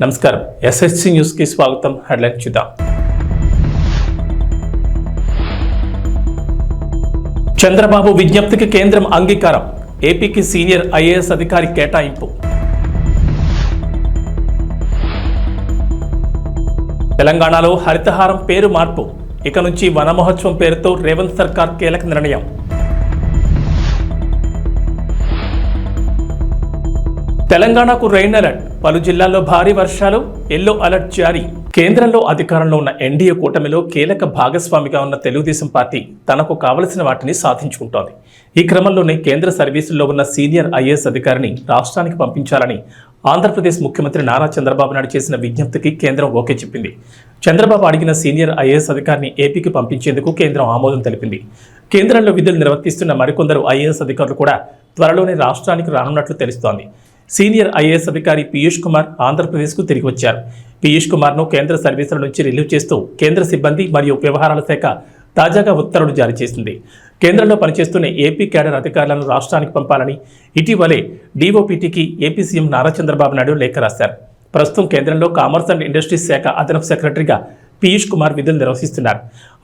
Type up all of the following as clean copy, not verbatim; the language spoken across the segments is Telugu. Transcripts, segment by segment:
నమస్కారం ఎస్ఎస్సి న్యూస్ కి స్వాగతం. హెడ్లైన్ చూద్దాం. చంద్రబాబు విజ్ఞప్తికి కేంద్రం అంగీకారం. ఏపీకి సీనియర్ ఐఏఎస్ అధికారి కేటాయింపు. తెలంగాణలో హరితహారం పేరు మార్పు. ఇక నుంచి వన మహోత్సవం పేరుతో రేవంత్ సర్కార్ కీలక నిర్ణయం. తెలంగాణకు రెయిన్ అలర్ట్. పలు జిల్లాల్లో భారీ వర్షాలు, ఎల్లో అలర్ట్ జారీ. కేంద్రంలో అధికారంలో ఉన్న ఎన్డీఏ కూటమిలో కీలక భాగస్వామిగా ఉన్న తెలుగుదేశం పార్టీ తనకు కావలసిన వాటిని సాధించుకుంటోంది. ఈ క్రమంలోనే కేంద్ర సర్వీసుల్లో ఉన్న సీనియర్ ఐఏఎస్ అధికారిని రాష్ట్రానికి పంపించాలని ఆంధ్రప్రదేశ్ ముఖ్యమంత్రి నారా చంద్రబాబు నాయుడు చేసిన విజ్ఞప్తికి కేంద్రం ఓకే చెప్పింది. చంద్రబాబు అడిగిన సీనియర్ ఐఏఎస్ అధికారిని ఏపీకి పంపించేందుకు కేంద్రం ఆమోదం తెలిపింది. కేంద్రంలో విధులు నిర్వర్తిస్తున్న మరికొందరు ఐఏఎస్ అధికారులు కూడా త్వరలోనే రాష్ట్రానికి రానున్నట్లు తెలుస్తోంది. సీనియర్ ఐఏఎస్ అధికారి పీయూష్ కుమార్ ఆంధ్రప్రదేశ్కు తిరిగి వచ్చారు. పీయూష్ కుమార్ను కేంద్ర సర్వీసుల నుంచి రిలీవ్ చేస్తూ కేంద్ర సిబ్బంది మరియు వ్యవహారాల శాఖ తాజాగా ఉత్తర్వులు జారీ చేసింది. కేంద్రంలో పనిచేస్తున్న ఏపీ క్యాడర్ అధికారులను రాష్ట్రానికి పంపాలని ఇటీవలే డీఓపీటీకి ఏపీ సీఎం నారా చంద్రబాబు నాయుడు లేఖ రాశారు. ప్రస్తుతం కేంద్రంలో కామర్స్ అండ్ ఇండస్ట్రీస్ శాఖ అదనపు సెక్రటరీగా పీయూష్ కుమార్ విధులు నిర్వహిస్తున్నారు.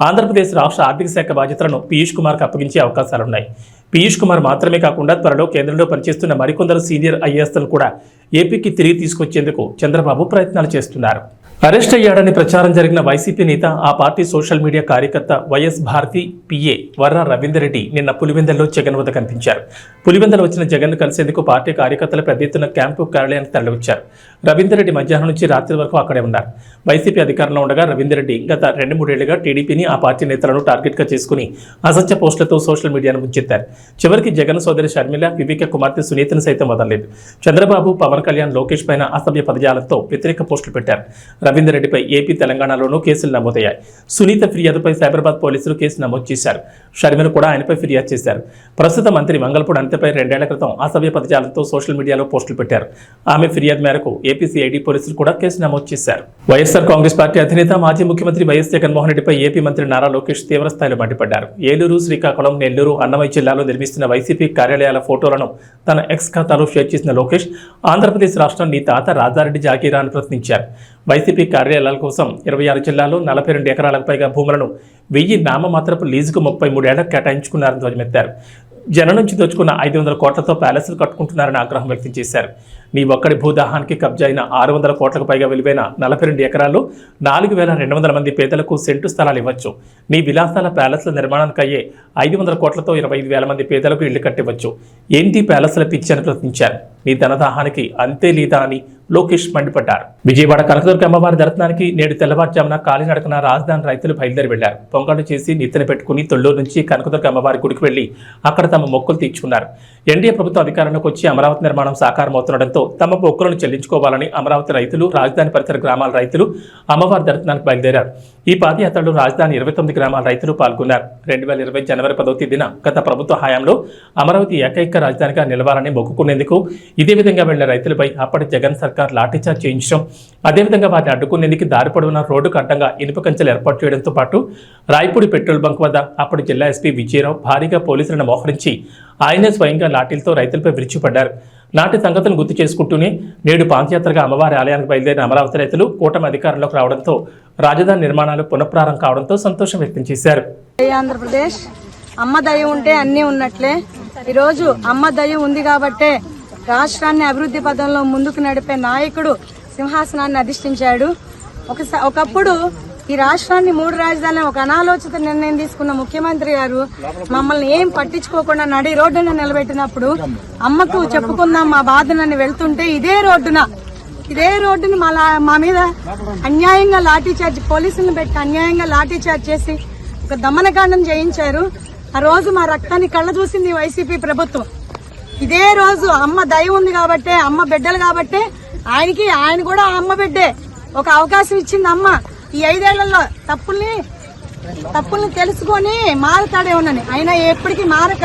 ఆంధ్రప్రదేశ్ రాష్ట్ర ఆర్థిక శాఖ బాధ్యతలను పీయూష్ కుమార్కు అప్పగించే అవకాశాలున్నాయి. పీయూష్ కుమార్ మాత్రమే కాకుండా త్వరలో కేంద్రంలో పనిచేస్తున్న మరికొందరు సీనియర్ ఐఏఎస్లను కూడా ఏపీకి తిరిగి తీసుకొచ్చేందుకు చంద్రబాబు ప్రయత్నాలు చేస్తున్నారు. అరెస్ట్ అయ్యాడని ప్రచారం జరిగిన వైసీపీ నేత, ఆ పార్టీ సోషల్ మీడియా కార్యకర్త వైఎస్ భారతి పిఏ వర్ర రవీందర్ రెడ్డి నిన్న పులివెందులలో జగన్ వద్ద కనిపించారు. పులివెందులు వచ్చిన జగన్ను కలిసేందుకు పార్టీ కార్యకర్తలు పెద్ద ఎత్తున క్యాంపు కార్యాలయానికి తరలివచ్చారు. రవీందర్ రెడ్డి మధ్యాహ్నం నుంచి రాత్రి వరకు అక్కడే ఉన్నారు. వైసీపీ అధికారంలో ఉండగా రవీందర్ రెడ్డి గత 2-3 ఏళ్లుగా టీడీపీని, ఆ పార్టీ నేతలను టార్గెట్గా చేసుకుని అసత్య పోస్టులతో సోషల్ మీడియాను ముంచెత్తారు. చివరికి జగన్ సోదరి షర్మిల, వివేక కుమార్తె సునీతను సైతం వదలలేదు. చంద్రబాబు, పవన్ కళ్యాణ్, లోకేష్ పైన అసభ్య పదజాలంతో వ్యతిరేక పోస్టులు పెట్టారు. రవీందర్ రెడ్డిపై ఏపీ, తెలంగాణలోనూ కేసులు నమోదయ్యాయి. సునీత ఫిర్యాదుపై సైబరాబాద్ పోలీసులు కేసు నమోదు చేశారు. షర్మిల కూడా ఆయనపై ఫిర్యాదు చేశారు. ప్రస్తుత మంత్రి మంగళపూడి అనితపై 2 ఏళ్ల క్రితం అసభ్య పదజాలంతో సోషల్ మీడియాలో పోస్టులు పెట్టారు. ఆమె ఫిర్యాదు మేరకు ఏపీ సిఐడి పోలీసులు కూడా కేసు నమోదు చేశారు. వైఎస్ఆర్ కాంగ్రెస్ పార్టీ అధినేత, మాజీ ముఖ్యమంత్రి వైఎస్ జగన్మోహన్ రెడ్డిపై ఏపీ మంత్రి నారా లోకేష్ తీవ్రస్థాయిలో మండిపడ్డారు. ఏలూరు, శ్రీకాకుళం, నెల్లూరు, అన్నమయ్య జిల్లాలో నిర్మిస్తున్న వైసీపీ కార్యాలయాల ఫోటోలను తన ఎక్స్ ఖాతాలో షేర్ చేసిన లోకేష్, ఆంధ్రప్రదేశ్ రాష్ట్రం నీ తాత రాజారెడ్డి జాగీరా అని ప్రశ్నించారు. వైసీపీ కార్యాలయాల కోసం 26 జిల్లాల్లో 42 ఎకరాలకు పైగా భూములను 1000 నామమాత్రపు లీజుకు 33 ఏళ్లకు కేటాయించుకున్నారని ధ్వజమెత్తారు. జనం నుంచి దోచుకున్న 500 కోట్లతో ప్యాలెస్లు కట్టుకుంటున్నారని ఆగ్రహం వ్యక్తం చేశారు. నీ ఒక్కడి భూదాహానికి కబ్జా అయిన 600 కోట్లకు పైగా విలువైన 42 ఎకరాల్లో 4200 మంది పేదలకు సెంటు స్థలాలు ఇవ్వచ్చు. నీ విలాసాల ప్యాలెస్ల నిర్మాణానికి అయ్యే 500 కోట్లతో 25,000 మంది పేదలకు ఇళ్లు కట్టివచ్చు. ఏంటి ప్యాలెస్ల పిచ్చి అని ప్రశ్నించారు. నీ ధనదాహానికి అంతే లేదా అని లోకేష్ మండిపడ్డారు. విజయవాడ కనకదుర్గ అమ్మవారి దర్శనానికి నేడు తెల్లవారుజామున కాలినడకన రాజధాని రైతులు బయలుదేరి వెళ్లారు. పొంగళ్ళు చేసి నెత్తిన పెట్టుకుని తొల్లూరు నుంచి కనకదుర్గ అమ్మవారి గుడికి వెళ్లి అక్కడ తమ మొక్కులు తీర్చుకున్నారు. ఎన్డీఏ ప్రభుత్వం అధికారంలోకి వచ్చి అమరావతి నిర్మాణం సాకారమవుతుండటంతో తమ మొక్కులను చెల్లించుకోవాలని అమరావతి రైతులు, రాజధాని పరిసర గ్రామాల రైతులు అమ్మవారి దర్శనానికి బయలుదేరారు. ఈ పాదయాత్రలో రాజధాని 29 గ్రామాల రైతులు పాల్గొన్నారు. 2020 జనవరి 10వ తేదీన గత ప్రభుత్వ హయాంలో అమరావతి ఏకైక రాజధానిగా నిలవాలని మొక్కుకునేందుకు ఇదే విధంగా వెళ్లిన రైతులపై అప్పటి జగన్ సర్కార్ లాఠీచార్జ్ చేయించడం, అదేవిధంగా వారిని అడ్డుకునేందుకు దారి పొడవునా రోడ్డుకు అడ్డంగా ఇనుప కంచెలు ఏర్పాటు చేయడంతో పాటు రాయపూడి పెట్రోల్ బంక్ వద్ద అప్పటి జిల్లా ఎస్పీ విజయరావు భారీగా పోలీసులను మోహరించి ఆయనే స్వయంగా లాఠీలతో రైతులపై విరుచుపడ్డారు. నాటి సంగతులను గుర్తు చేసుకుంటూనే నేడు పాదయాత్రగా అమ్మవారి ఆలయానికి బయలుదేరిన అమరావతి రైతులు కూటమి అధికారంలోకి రావడంతో రాజధాని నిర్మాణాలు పునఃప్రారంభం కావడంతో సంతోషం వ్యక్తం చేశారు. ఆంధ్రప్రదేశ్ అమ్మ దయ ఉంటే అన్నీ ఉన్నట్లే. ఈరోజు అమ్మ దయ ఉంది కాబట్టే రాష్ట్రాన్ని అభివృద్ధి పదంలో ముందుకు నడిపే నాయకుడు సింహాసనాన్ని అధిష్ఠించాడు. ఒకప్పుడు ఈ రాష్ట్రాన్ని 3 రాజధానులను ఒక అనాలోచిత నిర్ణయం తీసుకున్న ముఖ్యమంత్రి గారు మమ్మల్ని ఏం పట్టించుకోకుండా నడి రోడ్డున నిలబెట్టినప్పుడు అమ్మకు చెప్పుకుందాం మా బాధనని వెళ్తుంటే ఇదే రోడ్డును మా మీద అన్యాయంగా లాఠీచార్జ్, పోలీసులను పెట్టి అన్యాయంగా లాఠీచార్జ్ చేసి ఒక దమనకాండం చేయించారు. ఆ రోజు మా రక్తాన్ని కళ్ళ చూసింది వైసీపీ ప్రభుత్వం. ఇదే రోజు అమ్మ దయ ఉంది కాబట్టే, అమ్మ బిడ్డలు కాబట్టే ఆయన కూడా అమ్మ బిడ్డే ఒక అవకాశం ఇచ్చింది అమ్మ. ఈ 5 ఏళ్లలో తప్పుల్ని తెలుసుకొని మారతాడేమోనని, అయినా ఎప్పటికీ మారక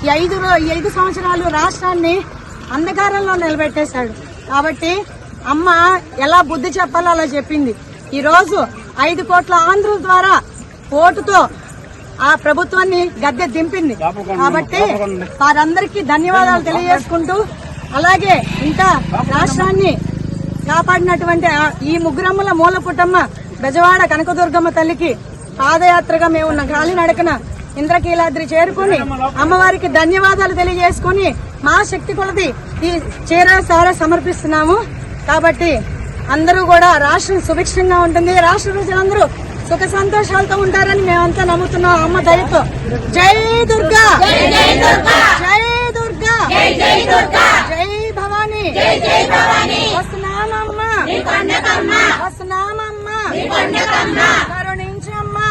ఈ 5 సంవత్సరాలు రాష్ట్రాన్ని అంధకారంలో నిలబెట్టేశాడు. కాబట్టి అమ్మ ఎలా బుద్ధి చెప్పాలో అలా చెప్పింది. ఈరోజు 5 కోట్ల ఆంధ్రుల ద్వారా ఓటుతో ఆ ప్రభుత్వాన్ని గద్దె దింపింది. కాబట్టి వారందరికీ ధన్యవాదాలు తెలియజేసుకుంటూ, అలాగే ఇంకా రాష్ట్రాన్ని కాపాడినటువంటి ఈ ముగ్గురమ్మల మూల పుట్టమ్మ బెజవాడ కనకదుర్గమ్మ తల్లికి పాదయాత్రగా మేము కాలినడకన ఇంద్రకీలాద్రి చేరుకుని అమ్మవారికి ధన్యవాదాలు తెలియజేసుకుని మా శక్తి కొలది ఈ చీర సార సమర్పిస్తున్నాము. కాబట్టి అందరూ కూడా రాష్ట్రం సుభిక్షంగా ఉంటుంది, రాష్ట్ర ప్రజలందరూ సుఖ సంతోషాలతో ఉంటారని మేమంతా నమ్ముతున్నాం అమ్మ దయతో. జై దుర్గా, జై దుర్గా, జై భవానీ, వస్తున్నామమ్మ, వస్తున్నామమ్మ, కరుణించమ్మా, కరుణించమ్మా.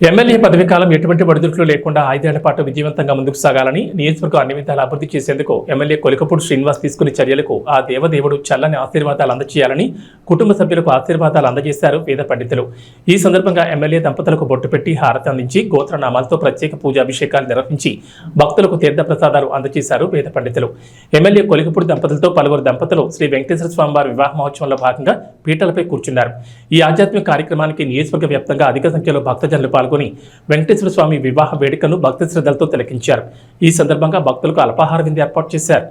ఎమ్మెల్యే పదవి కాలం ఎటువంటి ఒడిదుడుకులు లేకుండా 5 ఏళ్ల పాటు విజయవంతంగా ముందుకు సాగాలని, నియోజకవర్గం అన్ని విధాలా అభివృద్ధి చేసేందుకు ఎమ్మెల్యే కొలికపూడి శ్రీనివాస్ తీసుకునే చర్యలకు ఆ దేవదేవుడు చల్లని ఆశీర్వాదాలు అందజేయాలని కుటుంబ సభ్యులకు ఆశీర్వాదాలు అందజేశారు వేద పండితులు. ఈ సందర్భంగా ఎమ్మెల్యే దంపతులకు బొట్టు పెట్టి హారతి అందించి గోత్రనామాలతో ప్రత్యేక పూజాభిషేకాలు నిర్వహించి భక్తులకు తీర్థ ప్రసాదాలు అందజేశారు వేద పండితులు. ఎమ్మెల్యే కొలికపూడి దంపతులతో పలువురు దంపతులు శ్రీ వెంకటేశ్వర స్వామి వారి వివాహ మహోత్సవంలో భాగంగా పీటలపై కూర్చున్నారు. ఈ ఆధ్యాత్మిక కార్యక్రమానికి నియోజకవర్గ వ్యాప్తంగా అధిక సంఖ్యలో భక్తజనులు పాల్గొని వెంకటేశ్వర స్వామి వివాహ వేడుకను భక్తి శ్రద్ధలతో తిలకించారు. ఈ సందర్భంగా భక్తులకు అల్పాహార విందు ఏర్పాటు చేశారు.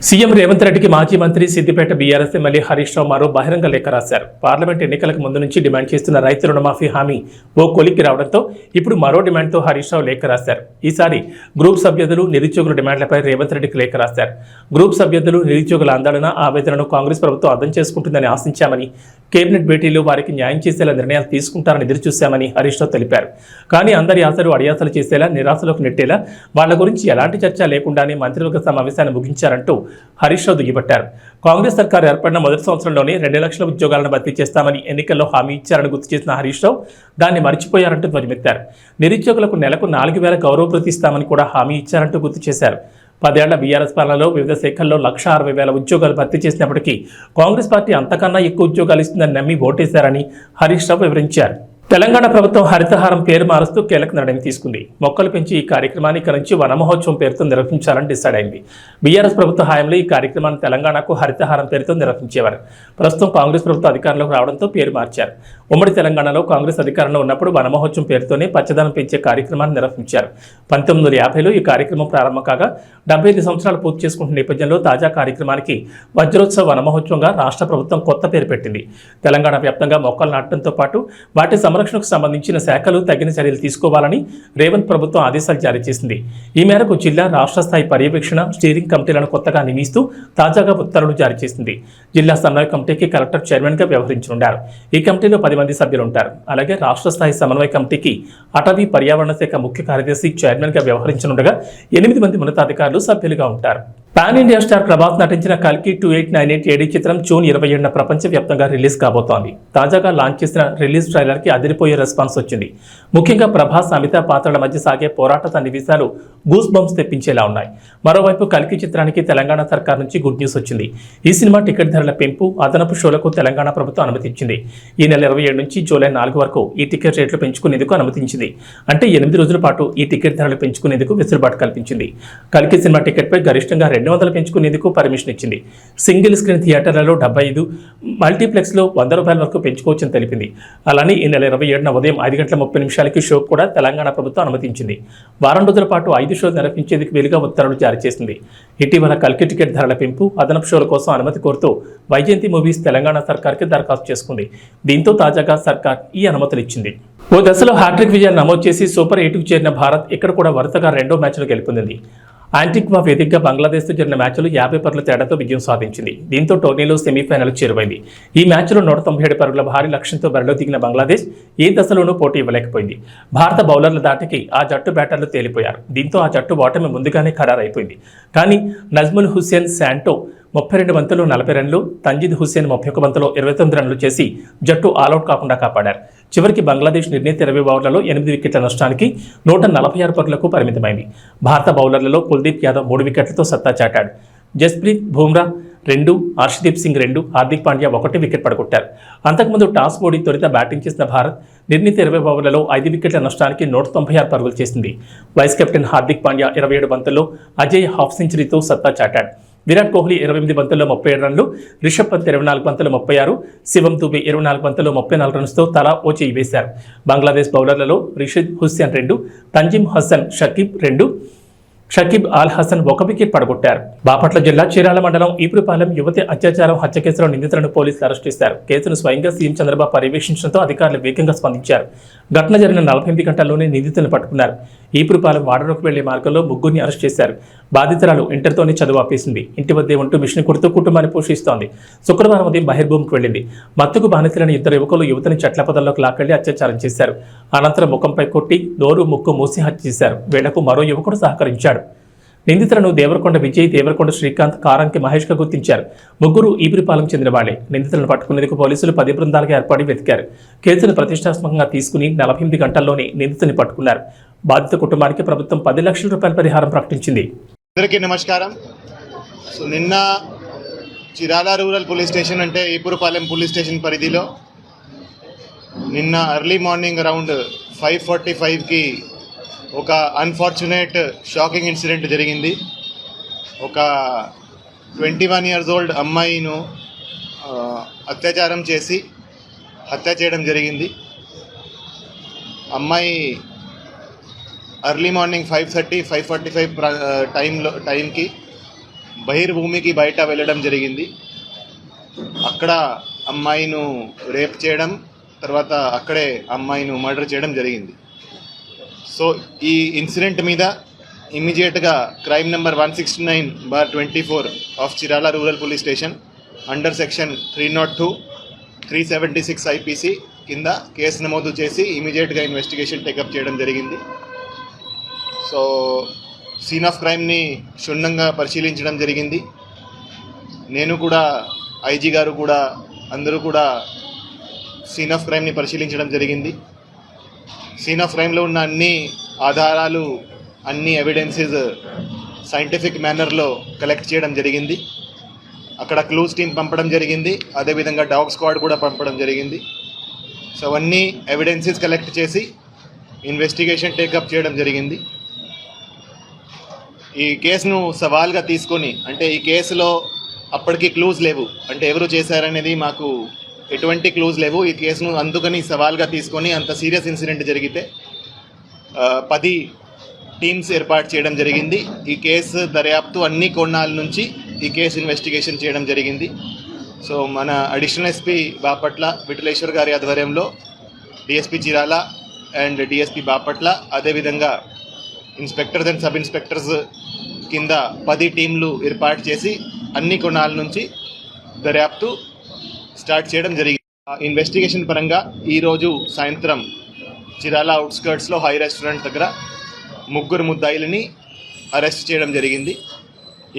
సీఎం రేవంత్ రెడ్డికి మాజీ మంత్రి సిద్దిపేట బీఆర్ఎస్ ఎమ్మెల్యే హరీష్ రావు మరో బహిరంగ లేఖ రాశారు. పార్లమెంట్ ఎన్నికలకు ముందు నుంచి డిమాండ్ చేస్తున్న రైతు రుణమాఫీ హామీ ఓ కొలిక్కి రావడంతో ఇప్పుడు మరో డిమాండ్తో హరీష్ రావు లేఖ రాశారు. ఈసారి గ్రూప్ సభ్యులు నిరుద్యోగుల డిమాండ్లపై రేవంత్ రెడ్డికి లేఖ రాశారు. గ్రూప్ సభ్యులు నిరుద్యోగుల ఆందోళన ఆవేదనను కాంగ్రెస్ ప్రభుత్వం అర్థం చేసుకుంటుందని ఆశించామని, కేబినెట్ భేటీలో వారికి న్యాయం చేసేలా నిర్ణయాలు తీసుకుంటారని ఎదురుచూశామని హరీష్ రావు తెలిపారు. కానీ అందరి ఆశలు అడియాసలు చేసేలా, నిరాశలోకి నెట్టేలా వాళ్ల గురించి ఎలాంటి చర్చ లేకుండానే మంత్రివర్గ సమావేశాన్ని ముగించారంటూ హరీష్ రావు దుయ్యబట్టారు. కాంగ్రెస్ సర్కారు ఏర్పడిన మొదటి సంవత్సరంలోనే 2 లక్షల ఉద్యోగాలను భర్తీ చేస్తామని ఎన్నికల్లో హామీ ఇచ్చారని గుర్తు చేసిన హరీష్ రావు దాన్ని మర్చిపోయారంటూ ధ్వజమెత్తారు. నిరుద్యోగులకు నెలకు 4,000 గౌరవ భృతి ఇస్తామని కూడా హామీ ఇచ్చారంటూ గుర్తు చేశారు. 10 ఏళ్ల బీఆర్ఎస్ పాలనలో వివిధ శాఖల్లో 1,60,000 ఉద్యోగాలు భర్తీ చేసినప్పటికీ కాంగ్రెస్ పార్టీ అంతకన్నా ఎక్కువ ఉద్యోగాలు ఇస్తుందని నమ్మి ఓటేశారని హరీష్ రావు వివరించారు. తెలంగాణ ప్రభుత్వం హరితహారం పేరు మారుస్తూ కీలక నిర్ణయం తీసుకుంది. మొక్కలు పెంచి ఈ కార్యక్రమాన్ని ఇక నుంచి వన మహోత్సవం పేరుతో నిర్వహించాలని డిసైడ్ అయింది. బీఆర్ఎస్ ప్రభుత్వ హయాంలో ఈ కార్యక్రమాన్ని తెలంగాణకు హరితహారం పేరుతో నిర్వహించేవారు. ప్రస్తుతం కాంగ్రెస్ ప్రభుత్వం అధికారంలోకి రావడంతో పేరు మార్చారు. ఉమ్మడి తెలంగాణలో కాంగ్రెస్ అధికారంలో ఉన్నప్పుడు వన మహోత్సవం పేరుతోనే పచ్చదనం పెంచే కార్యక్రమాన్ని నిర్వహించారు. 1950లో ఈ కార్యక్రమం ప్రారంభం కాగా 75 సంవత్సరాలు పూర్తి చేసుకుంటున్న నేపథ్యంలో తాజా కార్యక్రమానికి వజ్రోత్సవ వన మహోత్సవంగా రాష్ట్ర ప్రభుత్వం కొత్త పేరు పెట్టింది. తెలంగాణ వ్యాప్తంగా మొక్కలు నాటడంతో పాటు వాటి సంరక్షణకు సంబంధించిన శాఖలు తగిన చర్యలు తీసుకోవాలని రేవంత్ ప్రభుత్వం ఆదేశాలు జారీ చేసింది. ఈ మేరకు జిల్లా రాష్ట్ర స్థాయి పర్యవేక్షణ స్టీరింగ్ కమిటీలను కొత్తగా నియమిస్తూ తాజాగా ఉత్తర్వులు జారీ చేసింది. జిల్లా సమన్వయ కమిటీకి కలెక్టర్ చైర్మన్ గా వ్యవహరించనున్నారు. ఈ కమిటీలో 10 మంది సభ్యులు ఉంటారు. అలాగే రాష్ట్ర స్థాయి సమన్వయ కమిటీకి అటవీ పర్యావరణ శాఖ ముఖ్య కార్యదర్శి చైర్మన్ గా వ్యవహరించనుండగా 8 మంది ఉన్నతాధికారులు సభ్యులుగా ఉంటారు. పాన్ ఇండియా స్టార్ ప్రభాస్ నటించిన కల్కి 2898 ఏడీ చిత్రం జూన్ 27న ప్రపంచవ్యాప్తంగా రిలీజ్ కాబోతోంది. తాజాగా లాంచ్ చేసిన రిలీజ్ ట్రైలర్ కి అదిరిపోయే రెస్పాన్స్ వచ్చింది. ముఖ్యంగా ప్రభాస్, అమితాబ్ పాత్రల మధ్య సాగే పోరాట సన్నివేశాలు గూస్ బంప్స్ తెప్పించేలా ఉన్నాయి. మరోవైపు కల్కి చిత్రానికి తెలంగాణ సర్కార్ నుంచి గుడ్ న్యూస్ వచ్చింది. ఈ సినిమా టికెట్ ధరల పెంపు, అదనపు షోలకు తెలంగాణ ప్రభుత్వం అనుమతించింది. ఈ నెల 27 నుంచి జూలై 4 వరకు ఈ టికెట్ రేట్లు పెంచుకునేందుకు అనుమతించింది. అంటే 8 రోజుల పాటు ఈ టికెట్ ధరలు పెంచుకునేందుకు వెసులుబాటు కల్పించింది. కల్కి సినిమా టికెట్ పై గరిష్టంగా 200 పెంచుకునేందుకు పర్మిషన్ ఇచ్చింది. సింగిల్ స్క్రీన్ థియేటర్లలో 75, మల్టీప్లెక్స్లో ₹100 వరకు పెంచుకోవచ్చని తెలిపింది. అలానే ఈ నెల 27న ఉదయం 5:30 షో కూడా తెలంగాణ ప్రభుత్వం అనుమతించింది. వారం రోజుల పాటు 5 షోలు నిర్వహించేందుకు వీలుగా ఉత్తర్వులు జారీ చేసింది. ఇటీవల కల్కి టికెట్ ధరల పెంపు, అదనపు షోల కోసం అనుమతి కోరుతూ వైజయంతి మూవీస్ తెలంగాణ సర్కార్కి దరఖాస్తు చేసుకుంది. దీంతో తాజాగా సర్కార్ ఈ అనుమతులు ఇచ్చింది. ఓ దశలో హ్యాట్రిక్ విజయాలు నమోదు చేసి సూపర్ 8కు చేరిన భారత్ ఇక్కడ కూడా వరుసగా 2వ మ్యాచ్లు గెలుపొందింది. యాంటిగ్వా వేదికగా బంగ్లాదేశ్తో జరిగిన మ్యాచ్లో 50 పరుగుల తేడాతో విజయం సాధించింది. దీంతో టోర్నీలో సెమీఫైనల్కు చేరువైంది. ఈ మ్యాచ్లో 197 పరుగుల భారీ లక్ష్యంతో బరిలో దిగిన బంగ్లాదేశ్ ఏ దశలోనూ పోటీ ఇవ్వలేకపోయింది. భారత బౌలర్ల దాటికి ఆ జట్టు బ్యాటర్లు తేలిపోయారు. దీంతో ఆ జట్టు ఓటమి ముందుగానే ఖరారైపోయింది. కానీ నజ్ముల్ హుస్సేన్ శాంటో 32 బంతులు 40 రన్లు, తంజీద్ హుస్సేన్ 31 బంతులో 29 రన్లు చేసి జట్టు ఆలౌట్ కాకుండా కాపాడారు. చివరికి బంగ్లాదేశ్ నిర్ణీత 20 ఓవర్లలో 8 వికెట్ల నష్టానికి 146 పరుగులకు పరిమితమైంది. భారత బౌలర్లలో కుల్దీప్ యాదవ్ 3 వికెట్లతో సత్తా చాటాడు. జస్ప్రీత్ బుమ్రా 2, హర్షదీప్ సింగ్ 2, హార్దిక్ పాండ్యా 1 వికెట్ పడగొట్టారు. అంతకుముందు టాస్ ఓడి తొలుత బ్యాటింగ్ చేసిన భారత్ నిర్ణీత 20 ఓవర్లలో 5 వికెట్ల నష్టానికి 196 పరుగులు చేసింది. వైస్ కెప్టెన్ హార్దిక్ పాండ్యా 27 బంతుల్లో అజయ్ హాఫ్ సెంచరీతో సత్తా చాటాడు. విరాట్ కోహ్లీ 28 బంతుల్లో 37 రన్లు, రిషబ్ పంత్ 24 బంతుల్లో 36, శివం దుబే 24 బంతుల్లో 34 రన్స్తో తలా ఓ చేయి వేశారు. బంగ్లాదేశ్ బౌలర్లలో రిషద్ హుస్సేన్ 2, తంజీమ్ హసన్ షకీబ్ అల్ హసన్ 1 వికెట్ పడగొట్టారు. బాపట్ల జిల్లా చీరాల మండలం ఈపురపాలెం యువతి అత్యాచారం హత్య కేసులో నిందితులను పోలీసులు అరెస్ట్ చేశారు. కేసును స్వయంగా సీఎం చంద్రబాబు పర్యవేక్షించడంతో అధికారులు వేగంగా స్పందించారు. ఘటన జరిగిన 48 గంటల్లోనే నిందితులను పట్టుకున్నారు. ఈపురపాలెం వాడలోకి వెళ్లే మార్గంలో 3 అరెస్ట్ చేశారు. బాధితురాలు ఇంటర్తోనే చదువు ఆపేసింది. ఇంటి వద్దే ఉంటూ మిషన్ కుడుతూ కుటుంబాన్ని పోషిస్తోంది. శుక్రవారం ఉదయం బహిర్భూమికి వెళ్లింది. మత్తుకు బానితులైన 2 యువకులు యువతిని చెట్ల పొదల్లోకి లాక్కెళ్లి అత్యాచారం చేశారు. అనంతరం ముఖంపై కొట్టి నోరు ముక్కు మూసి హత్య చేశారు. వీళ్లకు మరో యువకుడు సహకరించాడు. నిందితులను దేవరకొండ విజయ్, దేవరకొండ శ్రీకాంత్, కారంకి మహేష్గా గుర్తించారు. 3 ఈపురపాలెం చెందిన వాళ్లే. నిందితులను పట్టుకునేందుకు పోలీసులు 10 బృందాలుగా ఏర్పడి వెతికారు. కేసును ప్రతిష్టాత్మకంగా తీసుకుని 48 గంటల్లోనే నిందితుని పట్టుకున్నారు. బాధిత కుటుంబానికి ప్రభుత్వం 10 లక్షల రూపాయల పరిహారం ప్రకటించింది. అందరికీ నమస్కారం. సో నిన్న చిరాల రూరల్ పోలీస్ స్టేషన్ అంటే ఈపురపాలెం పోలీస్ స్టేషన్ పరిధిలో నిన్న ఎర్లీ మార్నింగ్ అరౌండ్ 5:45కి ఒక అన్ఫార్చునేట్ షాకింగ్ ఇన్సిడెంట్ జరిగింది. ఒక 21 years ఓల్డ్ అమ్మాయిను అత్యాచారం చేసి హత్య చేయడం జరిగింది. అమ్మాయి ఎర్లీ మార్నింగ్ 5:30-5:45 టైంకి బహిర్భూమికి బయట వెళ్ళడం జరిగింది. అక్కడ అమ్మాయిను రేప్ చేయడం, తర్వాత అక్కడే అమ్మాయిను మర్డర్ చేయడం జరిగింది. సో ఈ ఇన్సిడెంట్ మీద ఇమ్మీడియట్గా crime number 169/24 of Chirala rural police station under section 302, 376 IPC కింద కేసు నమోదు చేసి ఇమీడియట్గా ఇన్వెస్టిగేషన్ టేకప్ చేయడం జరిగింది. సో సీన్ ఆఫ్ క్రైమ్ని క్షుణ్ణంగా పరిశీలించడం జరిగింది. నేను కూడా, ఐజీ గారు కూడా, అందరూ కూడా సీన్ ఆఫ్ క్రైమ్ని పరిశీలించడం జరిగింది. సీన్ ఆఫ్ క్రైమ్లో ఉన్న అన్ని ఆధారాలు, అన్ని ఎవిడెన్సెస్ సైంటిఫిక్ మేనర్లో కలెక్ట్ చేయడం జరిగింది. అక్కడ క్లూస్ టీమ్ పంపడం జరిగింది. అదేవిధంగా డాగ్ స్క్వాడ్ కూడా పంపడం జరిగింది. సో అవన్నీ ఎవిడెన్సెస్ కలెక్ట్ చేసి ఇన్వెస్టిగేషన్ టేకప్ చేయడం జరిగింది. ఈ కేసును సవాల్గా తీసుకొని, అంటే ఈ కేసులో అప్పటికి క్లూజ్ లేవు, అంటే ఎవరు చేశారనేది మాకు ఎటువంటి క్లూజ్ లేవు. ఈ కేసును అందుకని సవాల్గా తీసుకొని, అంత సీరియస్ ఇన్సిడెంట్ జరిగితే 10 టీమ్స్ ఏర్పాటు చేయడం జరిగింది. ఈ కేసు దర్యాప్తు అన్ని కోణాల నుంచి ఈ కేసు ఇన్వెస్టిగేషన్ చేయడం జరిగింది. సో మన అడిషనల్ ఎస్పీ బాపట్ల విఠలేశ్వర్ గారి ఆధ్వర్యంలో DSP Chirala and DSP Bapatla, అదేవిధంగా ఇన్స్పెక్టర్స్ అండ్ సబ్ ఇన్స్పెక్టర్స్ కింద 10 టీంలు ఏర్పాటు చేసి అన్ని కోణాల నుంచి దర్యాప్తు స్టార్ట్ చేయడం జరిగింది. ఇన్వెస్టిగేషన్ పరంగా ఈరోజు సాయంత్రం చిరాల అవుట్స్కర్ట్స్లో హై రెస్టారెంట్ దగ్గర 3 ముద్దాయిలని అరెస్ట్ చేయడం జరిగింది.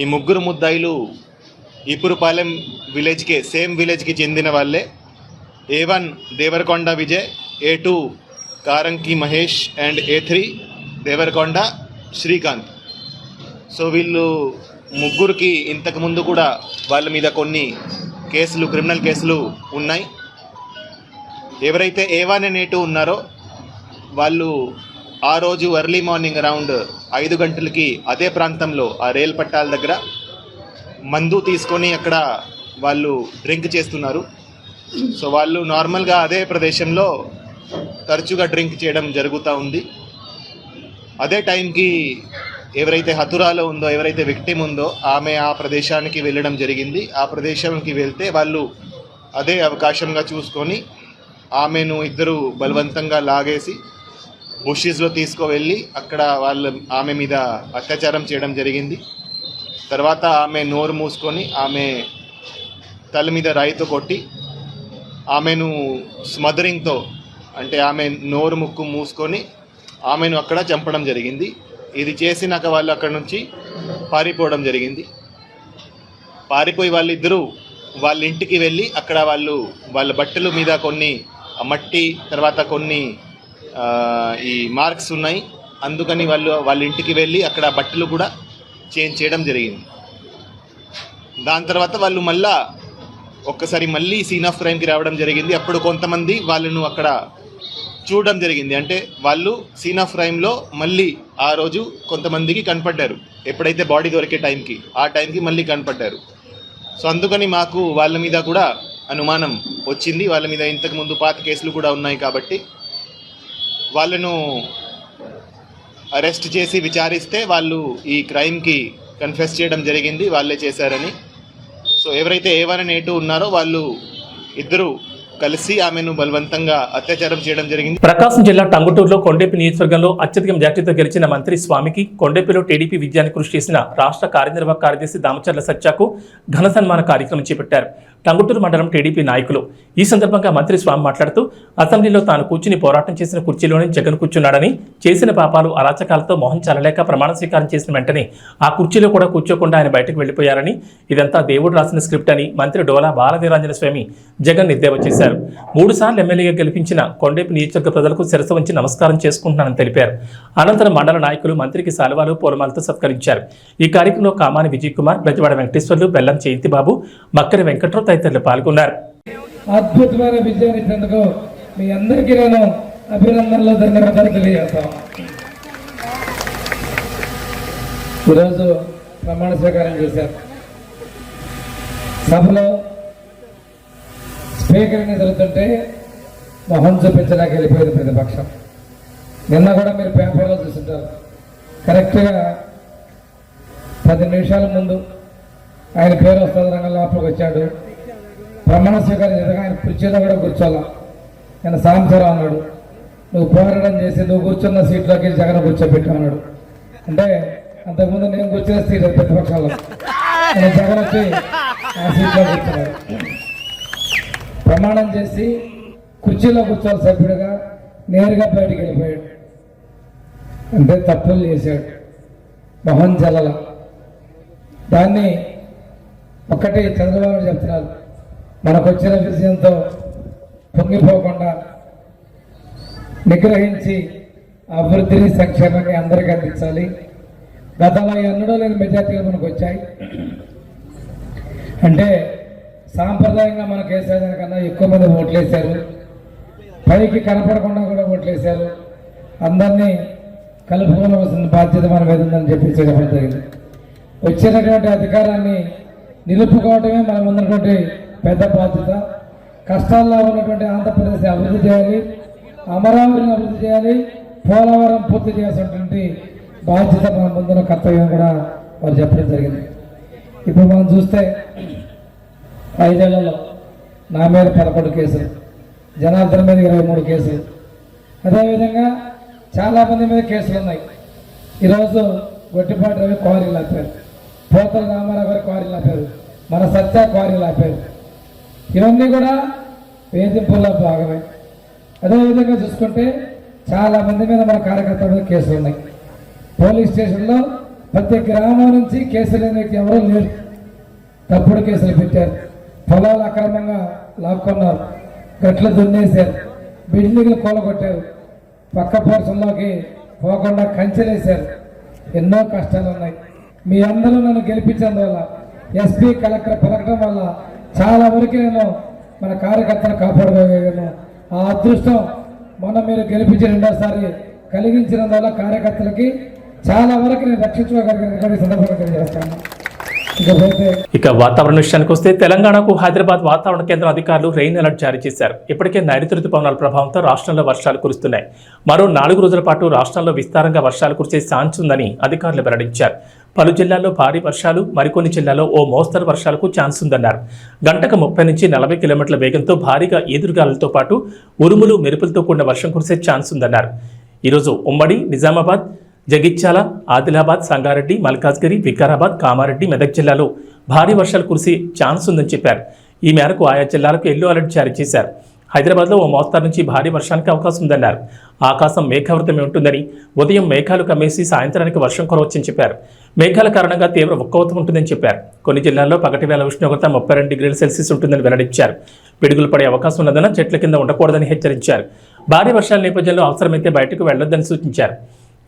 ఈ 3 ముద్దాయిలు ఈపురపాలెం విలేజ్కే, సేమ్ విలేజ్కి చెందిన వాళ్ళే. A1 Devarakonda Vijay, A2 Karanki Mahesh and A3 Devarakonda Srikanth. So వీళ్ళు 3కి ఇంతకుముందు కూడా వాళ్ళ మీద కొన్ని కేసులు, క్రిమినల్ కేసులు ఉన్నాయి. ఎవరైతే A1 and A2 ఉన్నారో వాళ్ళు ఆ రోజు ఎర్లీ మార్నింగ్ అరౌండ్ 5 గంటలకి అదే ప్రాంతంలో, ఆ రైల్ పట్టాల దగ్గర మందు తీసుకొని అక్కడ వాళ్ళు డ్రింక్ చేస్తున్నారు. సో వాళ్ళు నార్మల్గా అదే ప్రదేశంలో తరచుగా డ్రింక్ చేయడం జరుగుతూ ఉంది. అదే టైంకి ఎవరైతే హతురాలో ఉందో, ఎవరైతే విక్టిమ్ ఉందో, ఆమె ఆ ప్రదేశానికి వెళ్ళడం జరిగింది. ఆ ప్రదేశానికి వెళ్తే వాళ్ళు అదే అవకాశంగా చూసుకొని ఆమెను ఇద్దరు బలవంతంగా లాగేసి బుషెస్లో తీసుకువెళ్ళి అక్కడ ఆమె మీద అత్యాచారం చేయడం జరిగింది. తర్వాత ఆమె నోరు మూసుకొని ఆమె తల మీద రాయితో కొట్టి ఆమెను స్మదరింగ్తో, అంటే ఆమె నోరు ముక్కు మూసుకొని ఆమెను అక్కడ చంపడం జరిగింది. ఇది చేసినాక వాళ్ళు అక్కడ నుంచి పారిపోవడం జరిగింది. పారిపోయి వాళ్ళిద్దరూ వాళ్ళ ఇంటికి వెళ్ళి అక్కడ వాళ్ళ బట్టల మీద కొన్ని మట్టి తర్వాత కొన్ని ఈ మార్క్స్ ఉన్నాయి. అందుకని వాళ్ళ ఇంటికి వెళ్ళి అక్కడ బట్టలు కూడా చేంజ్ చేయడం జరిగింది. దాని తర్వాత వాళ్ళు ఒక్కసారి మళ్ళీ సీన్ ఆఫ్ క్రైమ్కి రావడం జరిగింది. అప్పుడు కొంతమంది వాళ్ళను అక్కడ చూడడం జరిగింది. అంటే వాళ్ళు సీన్ ఆఫ్ క్రైమ్లో మళ్ళీ ఆ రోజు కొంతమందికి కనపడ్డారు. ఎప్పుడైతే బాడీ దొరికే టైంకి ఆ టైంకి మళ్ళీ కనపడ్డారు. సో అందుకని మాకు వాళ్ళ మీద కూడా అనుమానం వచ్చింది. వాళ్ళ మీద ఇంతకుముందు పాత కేసులు కూడా ఉన్నాయి కాబట్టి వాళ్ళను అరెస్ట్ చేసి విచారిస్తే వాళ్ళు ఈ క్రైమ్కి కన్ఫెస్ చేయడం జరిగింది, వాళ్ళే చేశారని. సో ఎవరైతే A1 and A2 ఉన్నారో వాళ్ళు ఇద్దరు కలిసి ఆమెను బలవంతంగా అత్యాచారం చేయడం జరిగింది. ప్రకాశం జిల్లా టంగుటూరులో కొండేపి నియోజకవర్గంలో అత్యధిక మెజార్టీతో గెలిచిన మంత్రి స్వామికి కొండేపిలో టీడీపీ విజయాన్ని కృషి చేసిన రాష్ట్ర కార్యనిర్వాహక కార్యదర్శి దామచర్ల సత్యాకు ఘన సన్మాన కార్యక్రమం చేపట్టారు టంగుటూరు మండలం టీడీపీ నాయకులు. ఈ సందర్భంగా మంత్రి స్వామి మాట్లాడుతూ అసెంబ్లీలో తాను కూర్చుని పోరాటం చేసిన కుర్చీలోనే జగన్ కూర్చున్నాడని, చేసిన పాపాలు అరాచకాలతో మొహం చల్లలేక ప్రమాణ స్వీకారం చేసిన వెంటనే ఆ కుర్చీలో కూడా కూర్చోకుండా ఆయన బయటకు వెళ్లిపోయారని, ఇదంతా దేవుడు రాసిన స్క్రిప్ట్ అని మంత్రి డోలా బాలవీరాంజన స్వామి జగన్ ఎద్దేవా చేశారు. 3 సార్లు ఎమ్మెల్యేగా గెలిపించిన కొండేపి నియోజకవర్గ ప్రజలకు శిరస్సు వంచి నమస్కారం చేసుకుంటున్నానని తెలిపారు. అనంతరం మండల నాయకులు మంత్రికి శాలువాలు పూలమాలతో సత్కరించారు. ఈ కార్యక్రమంలో కామాని విజయ్ కుమార్, బ్రజవాడ వెంకటేశ్వర్లు, బెల్లం జయంతిబాబు, మక్కరి వెంకట్రావు తదితరులు పాల్గొన్నారు. అద్భుతమైన విజయాన్ని ఇచ్చేందుకు మీ అందరికీ నేను అభినందనలు, ధన్యవాదాలు తెలియజేస్తాను. ఈరోజు ప్రమాణ స్వీకారం చేశారు. సభలో స్పీకర్ని జరుగుతుంటే మొహం చూపించడానికి వెళ్ళిపోయేది ప్రతిపక్షం. నిన్న కూడా మీరు పేపర్లో చూస్తుంటారు. కరెక్ట్గా 10 నిమిషాల ముందు ఆయన పేరు వస్తుంది, రంగం లోపలికి వచ్చాడు. ప్రమాణ స్వీకారం చేశాక ఆయన కుర్చీలో కూడా కూర్చోాల. ఆయన సాంసరావు అన్నాడు, నువ్వు పోరాటం చేసి నువ్వు కూర్చున్న సీట్లోకి జగన్ కూర్చోబెట్టు అన్నాడు. అంటే అంతకుముందు నేను కూర్చున్న సీట్ ప్రతిపక్షాల్లో జగన్ వచ్చి ఆ సీట్లో కూర్చున్నాడు. ప్రమాణం చేసి కుర్చీలో కూర్చోవాలి సభ్యుడిగా నేరుగా బయటికి వెళ్ళిపోయాడు. అంటే తప్పులు చేశాడు, మొహం జల్లల. దాన్ని ఒక్కటి చంద్రబాబు చెప్తున్నారు, మనకు వచ్చిన విజయంతో పొంగిపోకుండా నిగ్రహించి అభివృద్ధిని, సంక్షేమాన్ని అందరికీ అందించాలి. గతంలో ఎన్నడూ లేని మెజార్టీలు మనకు వచ్చాయి. అంటే సాంప్రదాయంగా మనకు వేసేదానికన్నా ఎక్కువ మంది ఓట్లేశారు. పైకి కనపడకుండా కూడా ఓట్లేశారు. అందరినీ కలుపుకోవాల్సిన బాధ్యత మన మీద ఉందని చెప్పి చెప్పడం జరిగింది. వచ్చినటువంటి అధికారాన్ని నిలుపుకోవటమే మన ముందున్నటువంటి పెద్ద బాధ్యత. కష్టాల్లో ఉన్నటువంటి ఆంధ్రప్రదేశ్ అభివృద్ధి చేయాలి, అమరావతిని అభివృద్ధి చేయాలి, పోలవరం పూర్తి చేయాల్సినటువంటి బాధ్యత మన ముందున్న కర్తవ్యం కూడా వారు చెప్పడం జరిగింది. ఇప్పుడు మనం చూస్తే 5 ఏళ్లలో నా మీద 11 కేసులు, జనార్దన్ మీద 23 కేసులు, అదేవిధంగా చాలామంది మీద కేసులు ఉన్నాయి. ఈరోజు గొట్టిపాటి రవి క్వారీలు ఆపారు, పోతల రామారావు గారు క్వారీలు ఆపారు, మన సత్య క్వారీలు ఆపారు. ఇవన్నీ కూడా వేధింపుల్లో భాగమే. అదేవిధంగా చూసుకుంటే చాలామంది మీద మన కార్యకర్తల మీద కేసులు ఉన్నాయి. పోలీస్ స్టేషన్లో ప్రతి గ్రామం నుంచి కేసులు లేని ఎవరూ లేరు. తప్పుడు కేసులు పెట్టారు, పొలాలు అక్రమంగా లాక్కున్నారు, గట్లు దున్నేశారు, బిల్డింగ్లు కూలగొట్టారు, పక్క పోర్షన్లోకి పోకుండా కంచెలేశారు. ఎన్నో కష్టాలు ఉన్నాయి. మీ అందరూ నన్ను గెలిపించినందువల్ల, ఎస్పీ కలెక్టర్ పలకడం వల్ల చాలా వరకు నేను మన కార్యకర్తను కాపాడుకోగలను. ఆ అదృష్టం మొన్న మీరు గెలిపించి 2వ కలిగించినందువల్ల కార్యకర్తలకి చాలా వరకు నేను రక్షించుకోగలిగిన సందర్భంగా తెలియజేస్తాను. ఇక వాతావరణ విషయానికి వస్తే తెలంగాణకు హైదరాబాద్ వాతావరణ కేంద్రం అధికారులు రెయిన్ అలర్ట్ జారీ చేశారు. ఇప్పటికే నైరుతి రుతుపవనాల ప్రభావంతో రాష్ట్రంలో వర్షాలు కురుస్తున్నాయి. మరో 4 రోజుల పాటు రాష్ట్రంలో విస్తారంగా వర్షాలు కురిసే ఛాన్స్ ఉందని అధికారులు వెల్లడించారు. పలు జిల్లాల్లో భారీ వర్షాలు, మరికొన్ని జిల్లాల్లో ఓ మోస్తరు వర్షాలకు ఛాన్స్ ఉందన్నారు. గంటకు 30 నుంచి 40 కిలోమీటర్ల వేగంతో భారీగా ఈదురుగాలులతో పాటు ఉరుములు, మెరుపులతో కూడిన వర్షం కురిసే ఛాన్స్ ఉందన్నారు. ఈరోజు ఉమ్మడి నిజామాబాద్, జగిత్యాల, ఆదిలాబాద్, సంగారెడ్డి, మల్కాజ్గిరి, వికారాబాద్, కామారెడ్డి, మెదక్ జిల్లాలో భారీ వర్షాలు కురిసే ఛాన్స్ ఉందని చెప్పారు. ఈ మేరకు ఆయా జిల్లాలకు ఎల్లో అలర్ట్ జారీ చేశారు. హైదరాబాద్లో ఓ మోస్తరు నుంచి భారీ వర్షానికి అవకాశం ఉందన్నారు. ఆకాశం మేఘావృతమై ఉంటుందని, ఉదయం మేఘాలు కమ్మేసి సాయంత్రానికి వర్షం కురవచ్చని చెప్పారు. మేఘాల కారణంగా తీవ్ర ఉక్కవతం ఉంటుందని చెప్పారు. కొన్ని జిల్లాల్లో పగటి వేళ ఉష్ణోగ్రత 32 డిగ్రీల సెల్సియస్ ఉంటుందని వెల్లడించారు. పిడుగులు పడే అవకాశం ఉన్నదన్న చెట్ల కింద ఉండకూడదని హెచ్చరించారు. భారీ వర్షాల నేపథ్యంలో అవసరమైతే బయటకు వెళ్లొద్దని సూచించారు.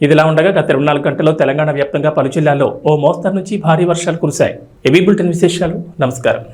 ఇదిలా ఉండగా గత 24 గంటల్లో తెలంగాణ వ్యాప్తంగా పలు జిల్లాల్లో ఓ మోస్తరు నుంచి భారీ వర్షాలు కురిశాయి. ఏబీ బులెటిన్ విశేషాలు. నమస్కారం.